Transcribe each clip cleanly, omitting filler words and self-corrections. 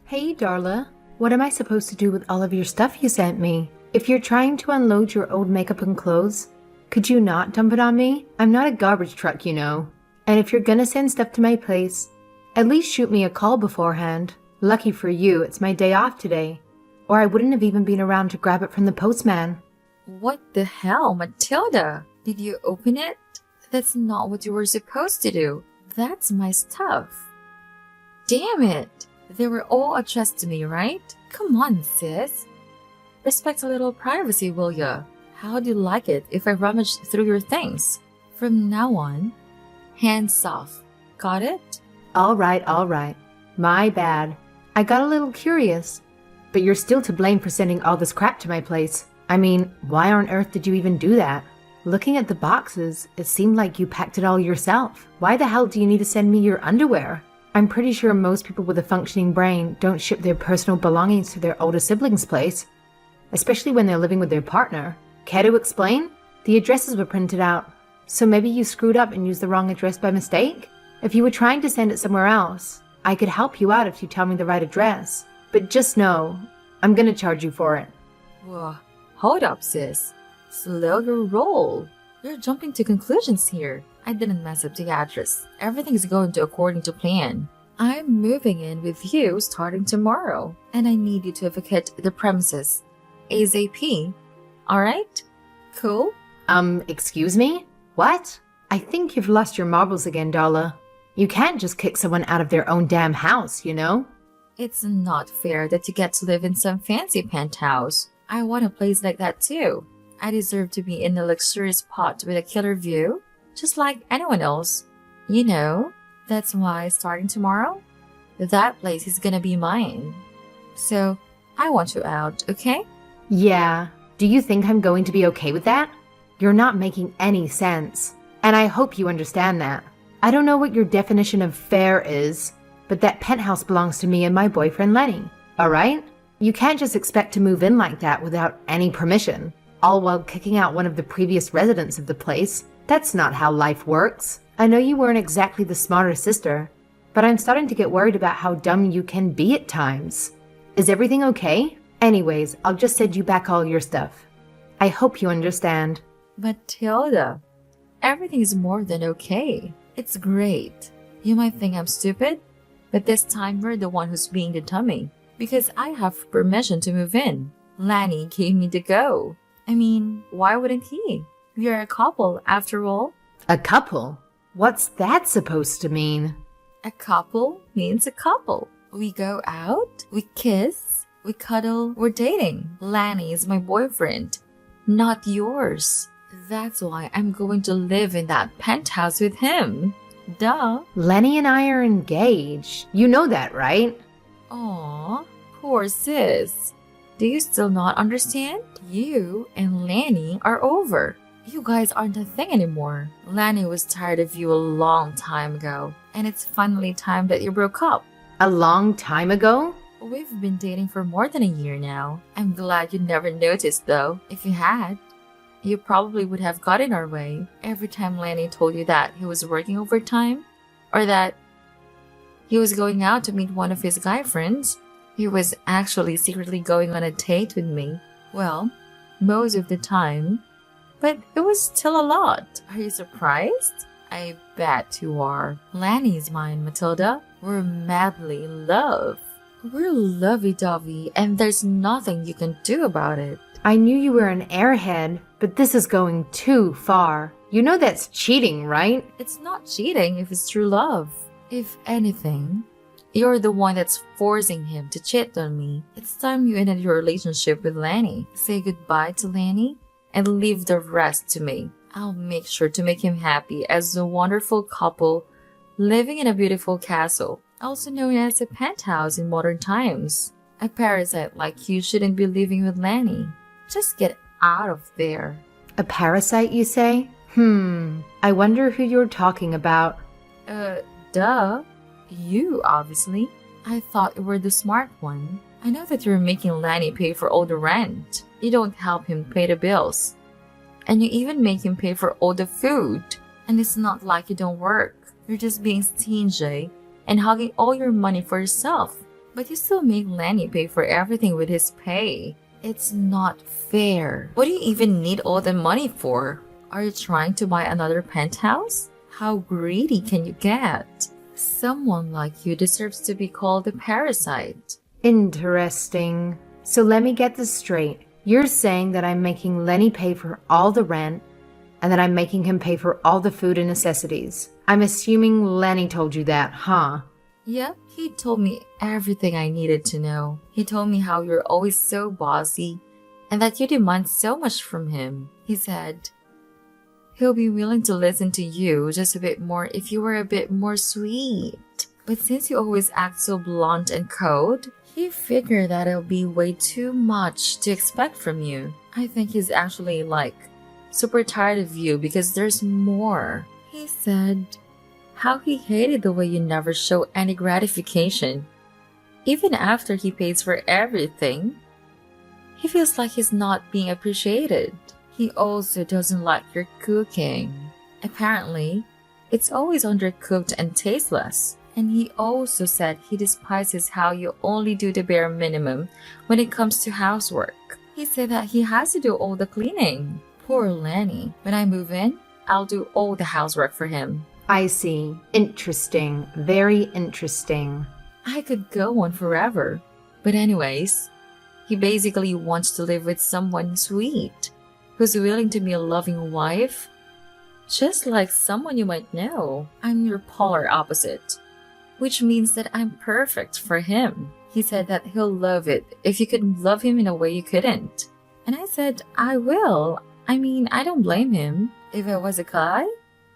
Hey, Darla. What am I supposed to do with all of your stuff you sent me? If you're trying to unload your old makeup and clothes, could you not dump it on me? I'm not a garbage truck, you know. And if you're gonna send stuff to my place, at least shoot me a call beforehand. Lucky for you, it's my day off today. Or I wouldn't have even been around to grab it from the postman. What the hell, Matilda? Did you open it? That's not what you were supposed to do. That's my stuff. Damn it! They were all addressed to me, right? Come on, sis. Respect a little privacy, will ya? How do you like it if I rummage through your things? From now on, hands off. Got it? All right. My bad. I got a little curious. But you're still to blame for sending all this crap to my place. I mean, why on earth did you even do that? Looking at the boxes, it seemed like you packed it all yourself. Why the hell do you need to send me your underwear? I'm pretty sure most people with a functioning brain don't ship their personal belongings to their older siblings' place, especially when they're living with their partner. Care to explain? The addresses were printed out, so maybe you screwed up and used the wrong address by mistake? If you were trying to send it somewhere else, I could help you out if you tell me the right address. But just know, I'm gonna charge you for it. Whoa, hold up, sis. Slow your roll. You're jumping to conclusions here. I didn't mess up the address. Everything's going to according to plan. I'm moving in with you starting tomorrow, and I need you to vacate the premises ASAP. Alright? Cool? Excuse me? What? I think you've lost your marbles again, Darla. You can't just kick someone out of their own damn house, you know? It's not fair that you get to live in some fancy penthouse. I want a place like that too. I deserve to be in a luxurious pot with a killer view, just like anyone else. You know, that's why starting tomorrow, that place is gonna be mine. So, I want you out, okay? Yeah. Do you think I'm going to be okay with that? You're not making any sense. And I hope you understand that. I don't know what your definition of fair is, but that penthouse belongs to me and my boyfriend Lenny, alright? You can't just expect to move in like that without any permission, all while kicking out one of the previous residents of the place. That's not how life works. I know you weren't exactly the smarter sister, but I'm starting to get worried about how dumb you can be at times. Is everything okay? Anyways, I'll just send you back all your stuff. I hope you understand. Matilda, everything is more than okay. It's great. You might think I'm stupid, but this time you're the one who's being the dummy. Because I have permission to move in. Lanny gave me the go. I mean, why wouldn't he? We are a couple, after all. A couple? What's that supposed to mean? A couple means a couple. We go out, we kiss, we cuddle, we're dating. Lanny is my boyfriend, not yours. That's why I'm going to live in that penthouse with him. Duh. Lenny and I are engaged. You know that, right? Aw, poor sis. Do you still not understand? You and Lanny are over. You guys aren't a thing anymore. Lanny was tired of you a long time ago, and it's finally time that you broke up. A long time ago? We've been dating for more than a year now. I'm glad you never noticed though. If you had, you probably would have got in our way every time Lanny told you that he was working overtime, or that he was going out to meet one of his guy friends. He was actually secretly going on a date with me. Well, most of the time. But it was still a lot. Are you surprised? I bet you are. Lanny's mine, Matilda. We're madly in love. We're lovey-dovey, and there's nothing you can do about it. I knew you were an airhead, but this is going too far. You know that's cheating, right? It's not cheating if it's true love. If anything, you're the one that's forcing him to cheat on me. It's time you ended your relationship with Lanny. Say goodbye to Lanny and leave the rest to me. I'll make sure to make him happy as a wonderful couple living in a beautiful castle, also known as a penthouse in modern times. A parasite like you shouldn't be living with Lanny. Just get out of there. A parasite, you say? I wonder who you're talking about. Duh. You, obviously. I thought you were the smart one. I know that you're making Lanny pay for all the rent. You don't help him pay the bills. And you even make him pay for all the food. And it's not like you don't work. You're just being stingy and hogging all your money for yourself. But you still make Lenny pay for everything with his pay. It's not fair. What do you even need all the money for? Are you trying to buy another penthouse? How greedy can you get? Someone like you deserves to be called a parasite. Interesting. So let me get this straight. You're saying that I'm making Lenny pay for all the rent and that I'm making him pay for all the food and necessities. I'm assuming Lenny told you that, huh? Yep, he told me everything I needed to know. He told me how you're always so bossy and that you demand so much from him. He said he'll be willing to listen to you just a bit more if you were a bit more sweet. But since you always act so blunt and cold, he figured that it'll be way too much to expect from you. I think he's actually super tired of you because there's more. He said how he hated the way you never show any gratification. Even after he pays for everything, he feels like he's not being appreciated. He also doesn't like your cooking. Apparently, it's always undercooked and tasteless. And he also said he despises how you only do the bare minimum when it comes to housework. He said that he has to do all the cleaning. Poor Lenny. When I move in, I'll do all the housework for him. I see. Interesting. Very interesting. I could go on forever. But anyways, he basically wants to live with someone sweet, who's willing to be a loving wife. Just like someone you might know. I'm your polar opposite, which means that I'm perfect for him. He said that he'll love it if you could love him in a way you couldn't. And I said, I will. I mean, I don't blame him. If I was a guy,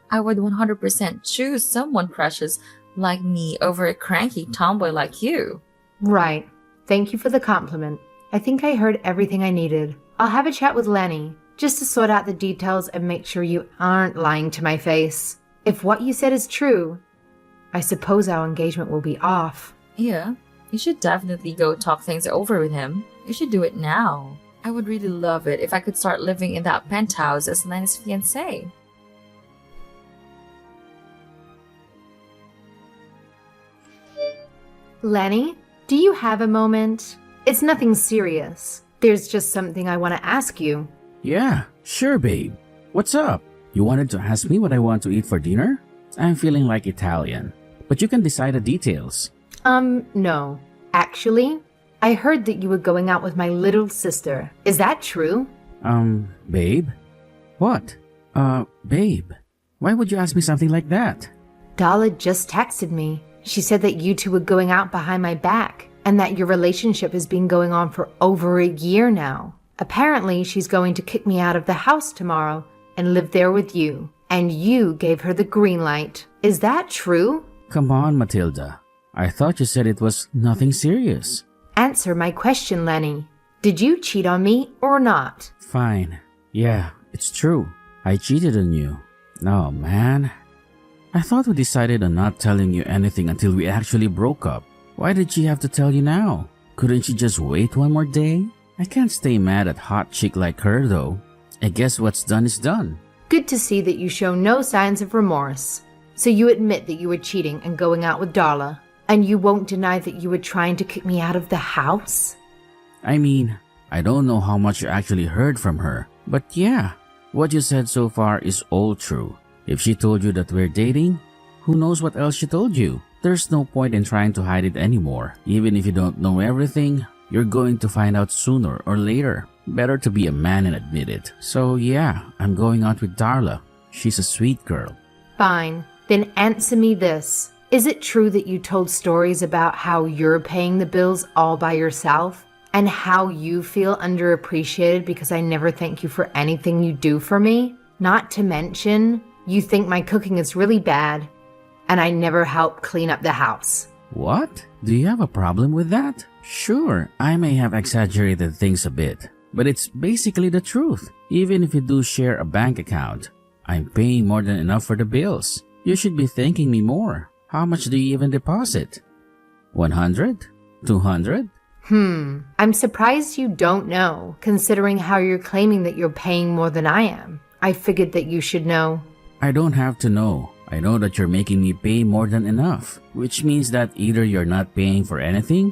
I would 100% choose someone precious like me over a cranky tomboy like you. Right. Thank you for the compliment. I think I heard everything I needed. I'll have a chat with Lenny, just to sort out the details and make sure you aren't lying to my face. If what you said is true, I suppose our engagement will be off. Yeah, you should definitely go talk things over with him. You should do it now. I would really love it if I could start living in that penthouse as Lenny's fiancé. Lenny, do you have a moment? It's nothing serious. There's just something I want to ask you. Yeah, sure, babe. What's up? You wanted to ask me what I want to eat for dinner? I'm feeling like Italian, but you can decide the details. No. Actually, I heard that you were going out with my little sister. Is that true? Babe? What? Babe, why would you ask me something like that? Dala just texted me. She said that you two were going out behind my back and that your relationship has been going on for over a year now. Apparently, she's going to kick me out of the house tomorrow and live there with you. And you gave her the green light. Is that true? Come on, Matilda. I thought you said it was nothing serious. Answer my question, Lenny. Did you cheat on me or not? Fine. Yeah, it's true. I cheated on you. Oh, man. I thought we decided on not telling you anything until we actually broke up. Why did she have to tell you now? Couldn't she just wait one more day? I can't stay mad at hot chick like her, though. I guess what's done is done. Good to see that you show no signs of remorse. So you admit that you were cheating and going out with Darla, and you won't deny that you were trying to kick me out of the house? I mean, I don't know how much you actually heard from her, but yeah, what you said so far is all true. If she told you that we're dating, who knows what else she told you? There's no point in trying to hide it anymore. Even if you don't know everything, you're going to find out sooner or later. Better to be a man and admit it. So yeah, I'm going out with Darla. She's a sweet girl. Fine. Then answer me this. Is it true that you told stories about how you're paying the bills all by yourself? And how you feel underappreciated because I never thank you for anything you do for me? Not to mention, you think my cooking is really bad, and I never help clean up the house. What? Do you have a problem with that? Sure, I may have exaggerated things a bit, but it's basically the truth. Even if you do share a bank account, I'm paying more than enough for the bills. You should be thanking me more. How much do you even deposit? 100? 200? I'm surprised you don't know, considering how you're claiming that you're paying more than I am. I figured that you should know. I don't have to know. I know that you're making me pay more than enough, which means that either you're not paying for anything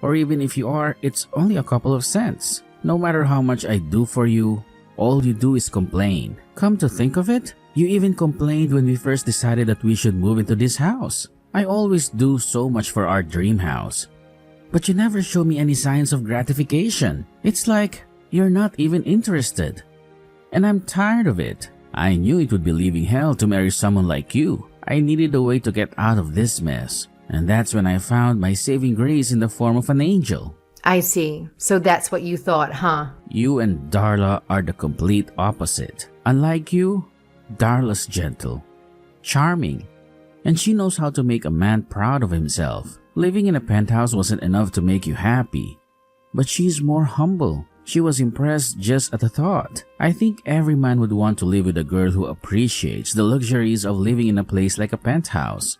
Or even if you are, it's only a couple of cents. No matter how much I do for you, all you do is complain. Come to think of it, you even complained when we first decided that we should move into this house. I always do so much for our dream house. But you never show me any signs of gratification. It's like you're not even interested. And I'm tired of it. I knew it would be living hell to marry someone like you. I needed a way to get out of this mess. And that's when I found my saving grace in the form of an angel. I see. So that's what you thought, huh? You and Darla are the complete opposite. Unlike you, Darla's gentle, charming, and she knows how to make a man proud of himself. Living in a penthouse wasn't enough to make you happy, but she's more humble. She was impressed just at the thought. I think every man would want to live with a girl who appreciates the luxuries of living in a place like a penthouse,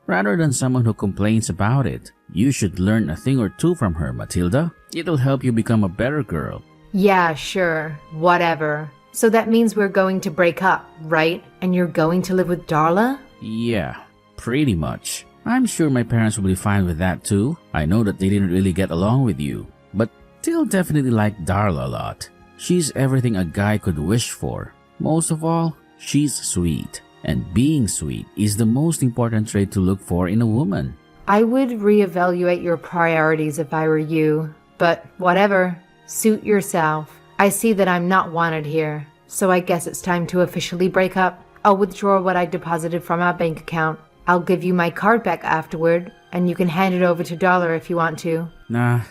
rather than someone who complains about it. You should learn a thing or two from her, Matilda. It'll help you become a better girl. Yeah, sure. Whatever. So that means we're going to break up, right? And you're going to live with Darla? Yeah, pretty much. I'm sure my parents will be fine with that too. I know that they didn't really get along with you, but they'll definitely like Darla a lot. She's everything a guy could wish for. Most of all, she's sweet. And being sweet is the most important trait to look for in a woman. I would reevaluate your priorities if I were you, but whatever. Suit yourself. I see that I'm not wanted here, so I guess it's time to officially break up. I'll withdraw what I deposited from our bank account. I'll give you my card back afterward, and you can hand it over to Darla if you want to. Nah,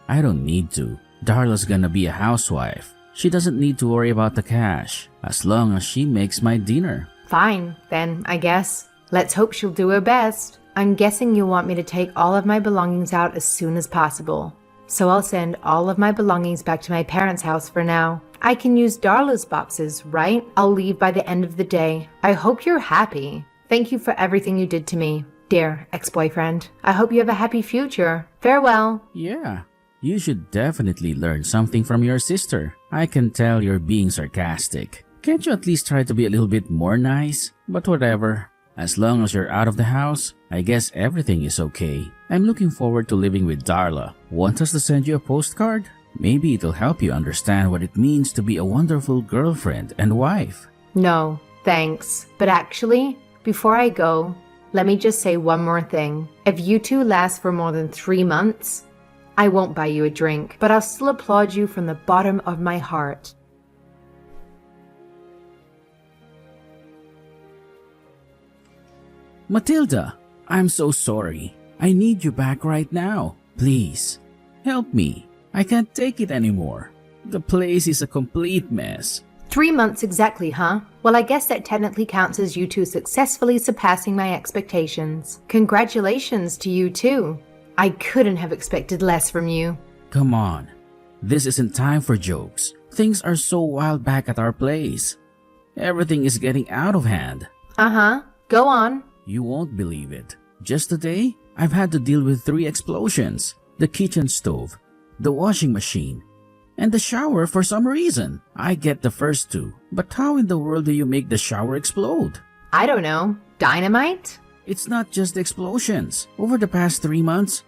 I don't need to. Darla's gonna be a housewife. She doesn't need to worry about the cash, as long as she makes my dinner. Fine, then, I guess. Let's hope she'll do her best. I'm guessing you'll want me to take all of my belongings out as soon as possible. So I'll send all of my belongings back to my parents' house for now. I can use Darla's boxes, right? I'll leave by the end of the day. I hope you're happy. Thank you for everything you did to me, dear ex-boyfriend. I hope you have a happy future. Farewell. Yeah, you should definitely learn something from your sister. I can tell you're being sarcastic. Can't you at least try to be a little bit more nice? But whatever. As long as you're out of the house, I guess everything is okay. I'm looking forward to living with Darla. Want us to send you a postcard? Maybe it'll help you understand what it means to be a wonderful girlfriend and wife. No, thanks. But actually, before I go, let me just say one more thing. If you two last for more than 3 months, I won't buy you a drink, but I'll still applaud you from the bottom of my heart. Matilda, I'm so sorry. I need you back right now. Please, help me. I can't take it anymore. The place is a complete mess. 3 months exactly, huh? Well, I guess that technically counts as you two successfully surpassing my expectations. Congratulations to you too. I couldn't have expected less from you. Come on. This isn't time for jokes. Things are so wild back at our place. Everything is getting out of hand. Uh-huh. Go on. You won't believe it. Just today, I've had to deal with 3 explosions. The kitchen stove, the washing machine, and the shower for some reason. I get the first 2, but how in the world do you make the shower explode? I don't know. Dynamite? It's not just explosions. Over the past 3 months,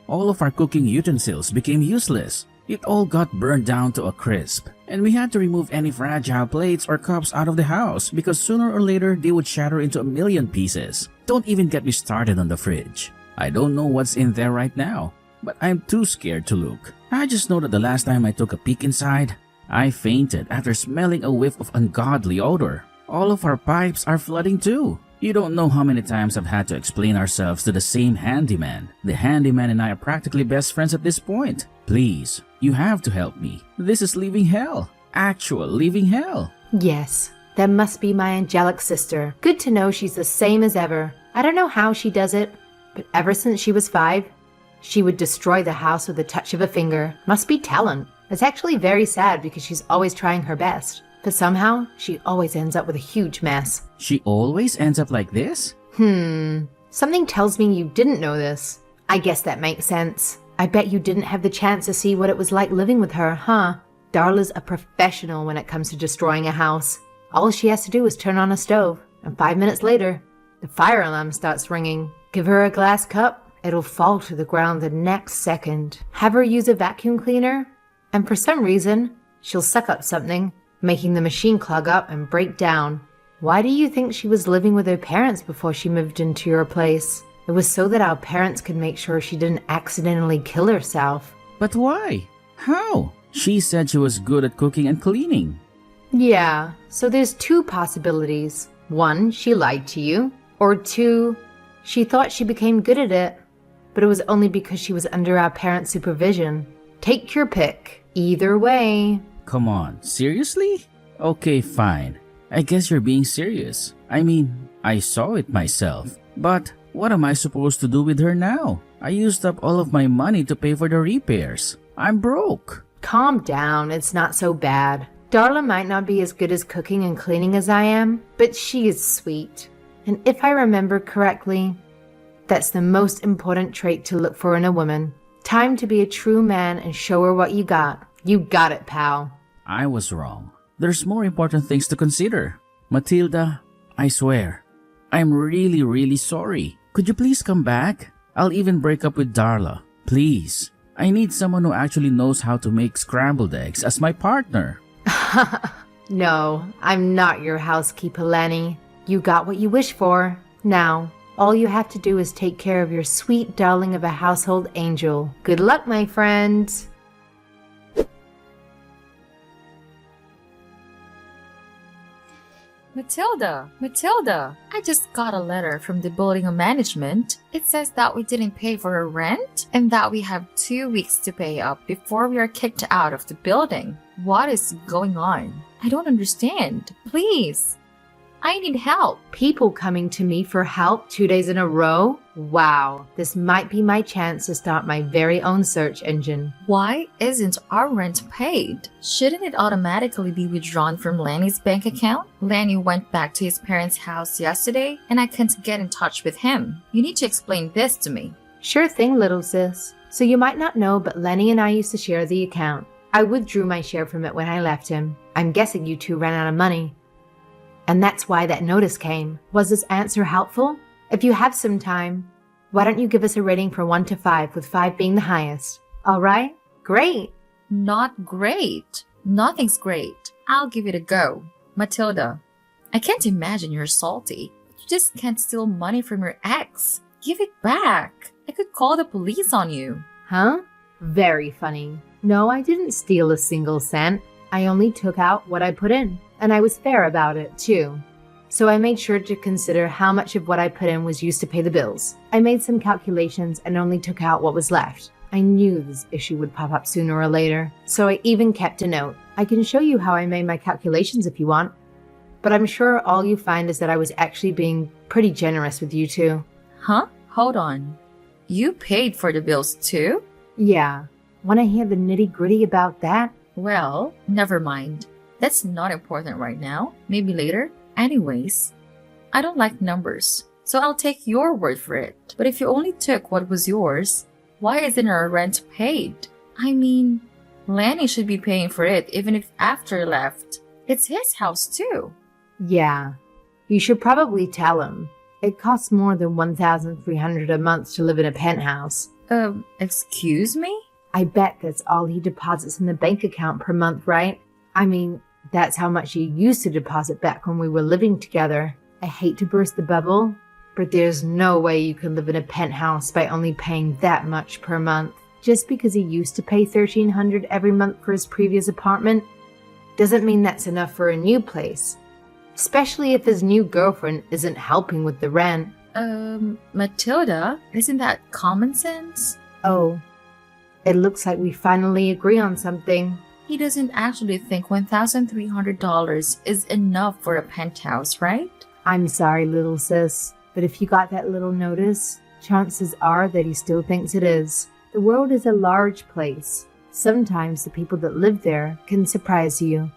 all of our cooking utensils became useless. It all got burned down to a crisp, and we had to remove any fragile plates or cups out of the house because sooner or later they would shatter into a million pieces. Don't even get me started on the fridge. I don't know what's in there right now, but I'm too scared to look. I just know that the last time I took a peek inside, I fainted after smelling a whiff of ungodly odor. All of our pipes are flooding too. You don't know how many times I've had to explain ourselves to the same handyman. The handyman and I are practically best friends at this point. Please, you have to help me. This is living hell. Actual living hell. Yes, that must be my angelic sister. Good to know she's the same as ever. I don't know how she does it, but ever since she was 5, she would destroy the house with a touch of a finger. Must be talent. It's actually very sad because she's always trying her best. But somehow, she always ends up with a huge mess. She always ends up like this? Something tells me you didn't know this. I guess that makes sense. I bet you didn't have the chance to see what it was like living with her, huh? Darla's a professional when it comes to destroying a house. All she has to do is turn on a stove, and 5 minutes later, the fire alarm starts ringing. Give her a glass cup, it'll fall to the ground the next second. Have her use a vacuum cleaner, and for some reason, she'll suck up something, making the machine clog up and break down. Why do you think she was living with her parents before she moved into your place? It was so that our parents could make sure she didn't accidentally kill herself. But why? How? She said she was good at cooking and cleaning. Yeah, so there's two possibilities. One, she lied to you. Or two, she thought she became good at it, but it was only because she was under our parents' supervision. Take your pick. Either way. Come on, seriously? Okay, fine. I guess you're being serious. I mean, I saw it myself. But what am I supposed to do with her now? I used up all of my money to pay for the repairs. I'm broke. Calm down, it's not so bad. Darla might not be as good as cooking and cleaning as I am, but she is sweet. And if I remember correctly, that's the most important trait to look for in a woman. Time to be a true man and show her what you got. You got it, pal. I was wrong. There's more important things to consider. Matilda, I swear, I'm really, really sorry. Could you please come back? I'll even break up with Darla. Please. I need someone who actually knows how to make scrambled eggs as my partner. No, I'm not your housekeeper, Lenny. You got what you wished for. Now, all you have to do is take care of your sweet darling of a household angel. Good luck, my friend. Matilda, I just got a letter from the building management. It says that we didn't pay for our rent and that we have 2 weeks to pay up before we are kicked out of the building. What is going on? I don't understand. Please. I need help. People coming to me for help 2 days in a row? Wow, this might be my chance to start my very own search engine. Why isn't our rent paid? Shouldn't it automatically be withdrawn from Lanny's bank account? Lanny went back to his parents' house yesterday and I can't get in touch with him. You need to explain this to me. Sure thing, little sis. So you might not know, but Lenny and I used to share the account. I withdrew my share from it when I left him. I'm guessing you two ran out of money. And that's why that notice came. Was this answer helpful? If you have some time, why don't you give us a rating from 1 to 5, with 5 being the highest? All right? Great. Not great. Nothing's great. I'll give it a go. Matilda, I can't imagine you're salty. You just can't steal money from your ex. Give it back. I could call the police on you. Huh? Very funny. No, I didn't steal a single cent. I only took out what I put in. And I was fair about it, too. So I made sure to consider how much of what I put in was used to pay the bills. I made some calculations and only took out what was left. I knew this issue would pop up sooner or later, so I even kept a note. I can show you how I made my calculations if you want. But I'm sure all you find is that I was actually being pretty generous with you two. Huh? Hold on. You paid for the bills too? Yeah. Want to hear the nitty-gritty about that? Well, never mind. That's not important right now. Maybe later. Anyways, I don't like numbers, so I'll take your word for it. But if you only took what was yours, why isn't our rent paid? I mean, Lanny should be paying for it even if after left. It's his house too. Yeah. You should probably tell him. It costs more than $1,300 a month to live in a penthouse. Excuse me? I bet that's all he deposits in the bank account per month, right? I mean, that's how much he used to deposit back when we were living together. I hate to burst the bubble, but there's no way you can live in a penthouse by only paying that much per month. Just because he used to pay $1,300 every month for his previous apartment doesn't mean that's enough for a new place. Especially if his new girlfriend isn't helping with the rent. Matilda, isn't that common sense? Oh, it looks like we finally agree on something. He doesn't actually think $1,300 is enough for a penthouse, right? I'm sorry, little sis, but if you got that little notice, chances are that he still thinks it is. The world is a large place. Sometimes the people that live there can surprise you.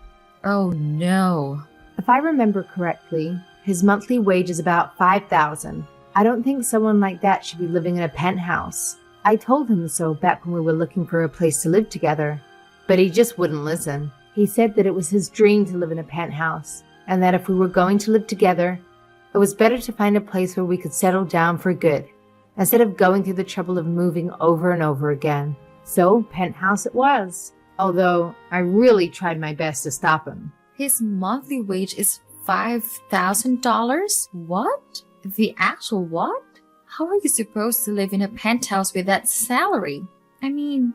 Oh no. If I remember correctly, his monthly wage is about $5,000. I don't think someone like that should be living in a penthouse. I told him so back when we were looking for a place to live together. But he just wouldn't listen. He said that it was his dream to live in a penthouse, and that if we were going to live together, it was better to find a place where we could settle down for good, instead of going through the trouble of moving over and over again. So, penthouse it was. Although, I really tried my best to stop him. His monthly wage is $5,000? What? The actual what? How are you supposed to live in a penthouse with that salary? I mean,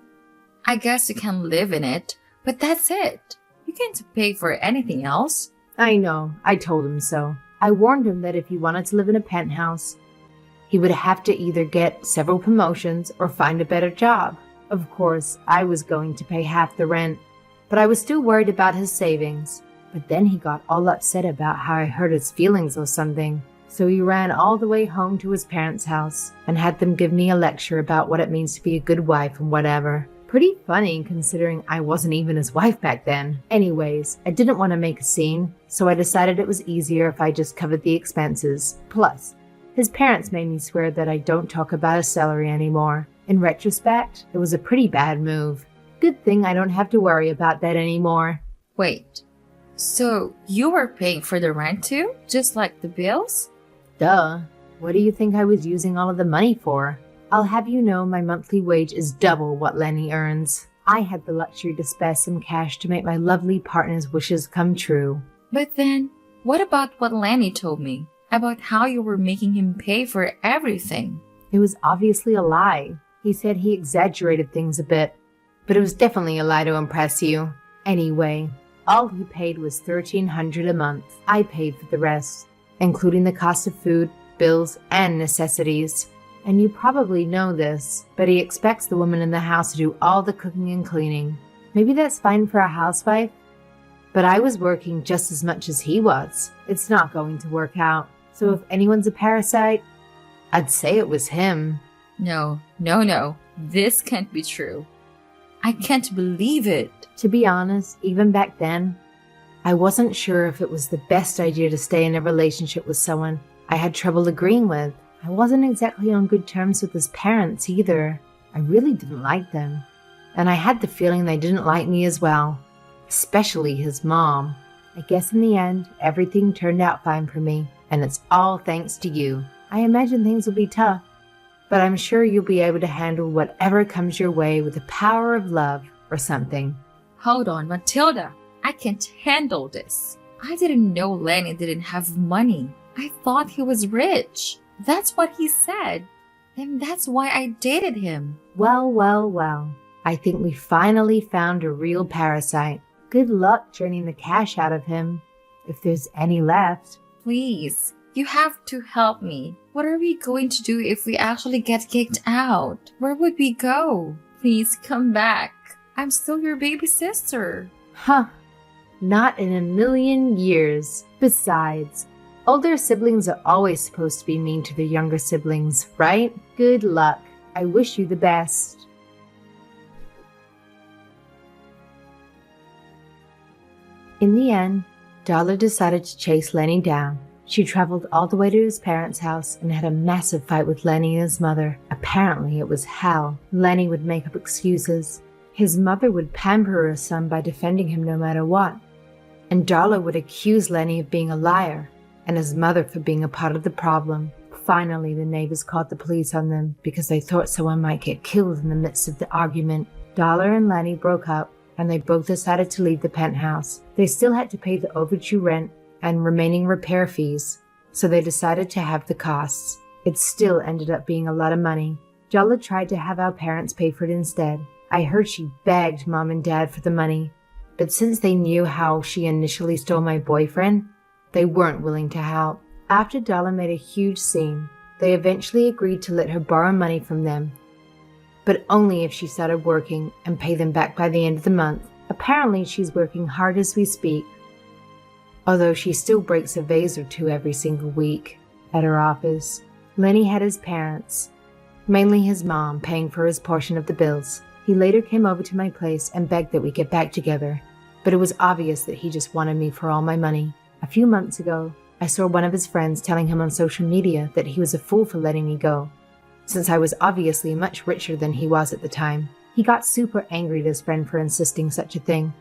I guess you can live in it, but that's it. You can't pay for anything else. I know, I told him so. I warned him that if he wanted to live in a penthouse, he would have to either get several promotions or find a better job. Of course, I was going to pay half the rent, but I was still worried about his savings. But then he got all upset about how I hurt his feelings or something. So he ran all the way home to his parents' house and had them give me a lecture about what it means to be a good wife and whatever. Pretty funny considering I wasn't even his wife back then. Anyways, I didn't want to make a scene, so I decided it was easier if I just covered the expenses. Plus, his parents made me swear that I don't talk about his salary anymore. In retrospect, it was a pretty bad move. Good thing I don't have to worry about that anymore. Wait, so you were paying for the rent too? Just like the bills? Duh. What do you think I was using all of the money for? I'll have you know my monthly wage is double what Lenny earns. I had the luxury to spare some cash to make my lovely partner's wishes come true. But then, what about what Lenny told me? About how you were making him pay for everything? It was obviously a lie. He said he exaggerated things a bit, but it was definitely a lie to impress you. Anyway, all he paid was $1,300 a month. I paid for the rest, including the cost of food, bills, and necessities. And you probably know this, but he expects the woman in the house to do all the cooking and cleaning. Maybe that's fine for a housewife, but I was working just as much as he was. It's not going to work out. So if anyone's a parasite, I'd say it was him. No. This can't be true. I can't believe it. To be honest, even back then, I wasn't sure if it was the best idea to stay in a relationship with someone I had trouble agreeing with. I wasn't exactly on good terms with his parents either. I really didn't like them. And I had the feeling they didn't like me as well. Especially his mom. I guess in the end, everything turned out fine for me. And it's all thanks to you. I imagine things will be tough, but I'm sure you'll be able to handle whatever comes your way with the power of love or something. Hold on, Matilda. I can't handle this. I didn't know Lenny didn't have money. I thought he was rich. That's what he said. And that's why I dated him. Well. I think we finally found a real parasite. Good luck draining the cash out of him, if there's any left. Please, you have to help me. What are we going to do if we actually get kicked out? Where would we go? Please come back. I'm still your baby sister. Huh. Not in a million years. Besides, older siblings are always supposed to be mean to their younger siblings, right? Good luck. I wish you the best. In the end, Darla decided to chase Lenny down. She traveled all the way to his parents' house and had a massive fight with Lenny and his mother. Apparently it was hell. Lenny would make up excuses. His mother would pamper her son by defending him no matter what. And Darla would accuse Lenny of being a liar, and his mother for being a part of the problem. Finally, the neighbors called the police on them because they thought someone might get killed in the midst of the argument. Darla and Lenny broke up, and they both decided to leave the penthouse. They still had to pay the overdue rent and remaining repair fees, so they decided to have the costs. It still ended up being a lot of money. Darla tried to have our parents pay for it instead. I heard she begged Mom and Dad for the money, but since they knew how she initially stole my boyfriend, they weren't willing to help. After Darla made a huge scene, they eventually agreed to let her borrow money from them, but only if she started working and pay them back by the end of the month. Apparently she's working hard as we speak, although she still breaks a vase or two every single week at her office. Lenny had his parents, mainly his mom, paying for his portion of the bills. He later came over to my place and begged that we get back together, but it was obvious that he just wanted me for all my money. A few months ago, I saw one of his friends telling him on social media that he was a fool for letting me go, since I was obviously much richer than he was at the time. He got super angry at his friend for insisting such a thing,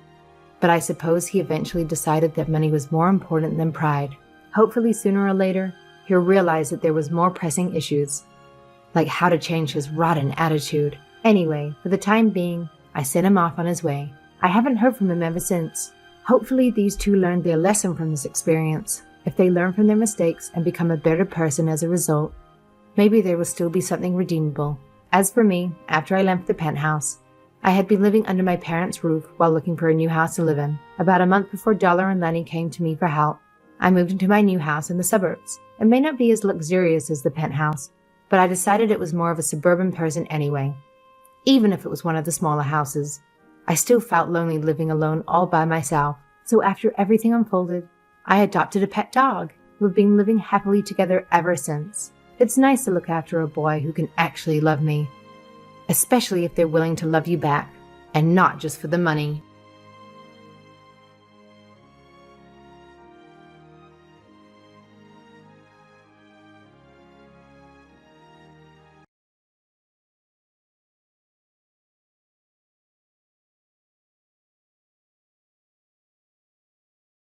but I suppose he eventually decided that money was more important than pride. Hopefully sooner or later, he'll realize that there was more pressing issues. like how to change his rotten attitude. Anyway, for the time being, I sent him off on his way. I haven't heard from him ever since. Hopefully these two learned their lesson from this experience. If they learn from their mistakes and become a better person as a result, maybe there will still be something redeemable. As for me, after I left the penthouse, I had been living under my parents' roof while looking for a new house to live in. About a month before Dollar and Lenny came to me for help, I moved into my new house in the suburbs. It may not be as luxurious as the penthouse, but I decided it was more of a suburban person anyway. Even if it was one of the smaller houses, I still felt lonely living alone all by myself. So after everything unfolded, I adopted a pet dog. We've been living happily together ever since. It's nice to look after a boy who can actually love me, especially if they're willing to love you back, and not just for the money.